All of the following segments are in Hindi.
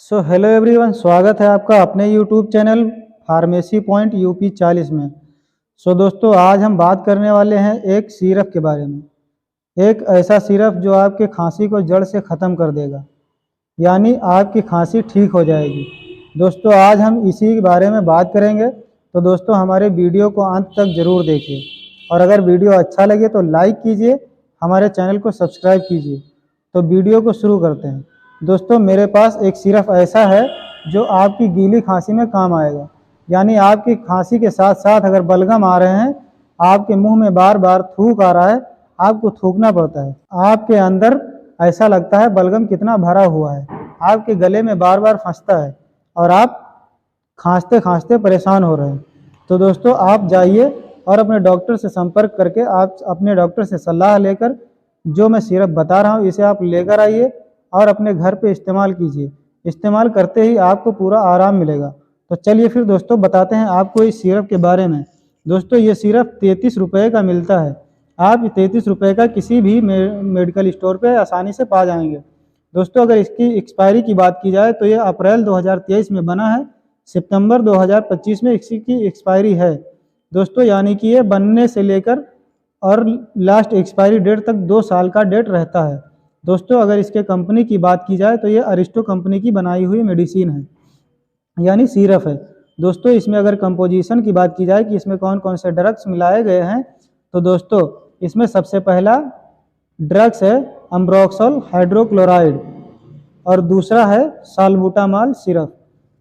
हेलो एवरीवन, स्वागत है आपका अपने YouTube channel pharmacy point UP 40 में। दोस्तों, आज हम बात करने वाले हैं एक सिरप के बारे में। एक ऐसा सिरप जो आपके खांसी को जड़ से ख़त्म कर देगा, यानी आपकी खांसी ठीक हो जाएगी। दोस्तों, आज हम इसी के बारे में बात करेंगे। तो दोस्तों, हमारे वीडियो को अंत तक ज़रूर देखिए, और अगर वीडियो अच्छा लगे तो लाइक कीजिए, हमारे चैनल को सब्सक्राइब कीजिए। तो वीडियो को शुरू करते हैं। दोस्तों, मेरे पास एक सिरप ऐसा है जो आपकी गीली खांसी में काम आएगा। यानी आपकी खांसी के साथ साथ अगर बलगम आ रहे हैं, आपके मुंह में बार बार थूक आ रहा है, आपको थूकना पड़ता है, आपके अंदर ऐसा लगता है बलगम कितना भरा हुआ है, आपके गले में बार बार फंसता है और आप खांसते खांसते परेशान हो रहे हैं, तो दोस्तों आप जाइए और अपने डॉक्टर से संपर्क करके आप अपने डॉक्टर से सलाह लेकर जो मैं सिरप बता रहा हूँ इसे आप लेकर आइए और अपने घर पे इस्तेमाल कीजिए। इस्तेमाल करते ही आपको पूरा आराम मिलेगा। तो चलिए फिर दोस्तों बताते हैं आपको इस सिरप के बारे में। दोस्तों, ये सिरप 33 रुपये का मिलता है। आप 33 रुपये का किसी भी मेडिकल स्टोर पे आसानी से पा जाएंगे। दोस्तों, अगर इसकी एक्सपायरी की बात की जाए तो ये अप्रैल 2023 में बना है, सितंबर 2025 में इसकी एक्सपायरी है। दोस्तों, यानी कि ये बनने से लेकर और लास्ट एक्सपायरी डेट तक 2 साल का डेट रहता है। दोस्तों, अगर इसके कंपनी की बात की जाए तो ये अरिस्टो कंपनी की बनाई हुई मेडिसिन है, यानी सिरप है। दोस्तों, इसमें अगर कंपोजिशन की बात की जाए कि इसमें कौन कौन से ड्रग्स मिलाए गए हैं, तो दोस्तों इसमें सबसे पहला ड्रग्स है अम्ब्रोक्सोल हाइड्रोक्लोराइड और दूसरा है साल्बुटामॉल सिरप।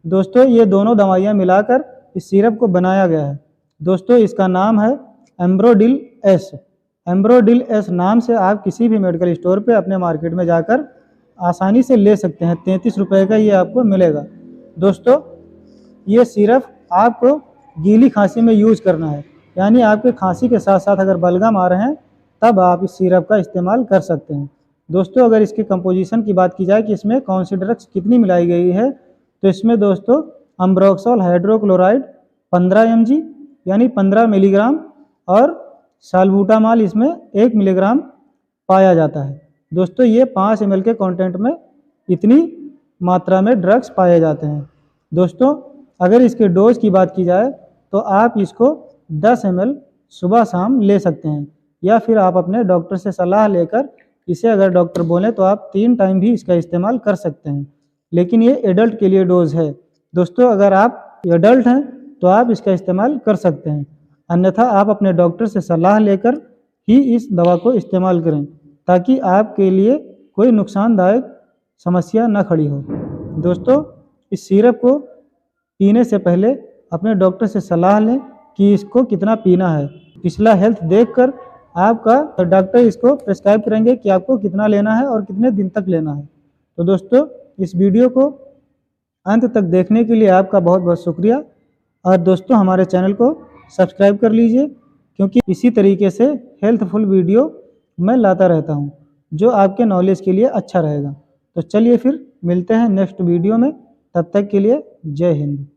दोस्तों, ये दोनों दवाइयाँ मिलाकर इस सिरप को बनाया गया है। दोस्तों, इसका नाम है एम्ब्रोडिल एस। एम्ब्रोडिल एस नाम से आप किसी भी मेडिकल स्टोर पे अपने मार्केट में जाकर आसानी से ले सकते हैं। 33 रुपये का ये आपको मिलेगा। दोस्तों, ये सिरप आपको गीली खांसी में यूज करना है, यानी आपके खांसी के साथ साथ अगर बलगम आ रहे हैं तब आप इस सिरप का इस्तेमाल कर सकते हैं। दोस्तों, अगर इसकी कंपोजिशन की बात की जाए कि इसमें कौन सी ड्रग्स कितनी मिलाई गई है, तो इसमें दोस्तों अम्ब्रोक्सोल हाइड्रोक्लोराइड 15 mg यानी 15 मिलीग्राम और साल्बुटामॉल इसमें 1 मिलीग्राम पाया जाता है। दोस्तों, ये 5 ml के कंटेंट में इतनी मात्रा में ड्रग्स पाए जाते हैं। दोस्तों, अगर इसके डोज की बात की जाए तो आप इसको 10 ml सुबह शाम ले सकते हैं, या फिर आप अपने डॉक्टर से सलाह लेकर इसे अगर डॉक्टर बोलें तो आप 3 टाइम भी इसका इस्तेमाल कर सकते हैं। लेकिन ये एडल्ट के लिए डोज है। दोस्तों, अगर आप एडल्ट हैं तो आप इसका इस्तेमाल कर सकते हैं, अन्यथा आप अपने डॉक्टर से सलाह लेकर ही इस दवा को इस्तेमाल करें, ताकि आपके लिए कोई नुकसानदायक समस्या न खड़ी हो। दोस्तों, इस सिरप को पीने से पहले अपने डॉक्टर से सलाह लें कि इसको कितना पीना है। पिछला हेल्थ देखकर आपका डॉक्टर इसको प्रिस्क्राइब करेंगे कि आपको कितना लेना है और कितने दिन तक लेना है। तो दोस्तों, इस वीडियो को अंत तक देखने के लिए आपका बहुत बहुत शुक्रिया। और दोस्तों, हमारे चैनल को सब्सक्राइब कर लीजिए, क्योंकि इसी तरीके से हेल्थफुल वीडियो मैं लाता रहता हूं जो आपके नॉलेज के लिए अच्छा रहेगा। तो चलिए फिर मिलते हैं नेक्स्ट वीडियो में। तब तक के लिए जय हिंद।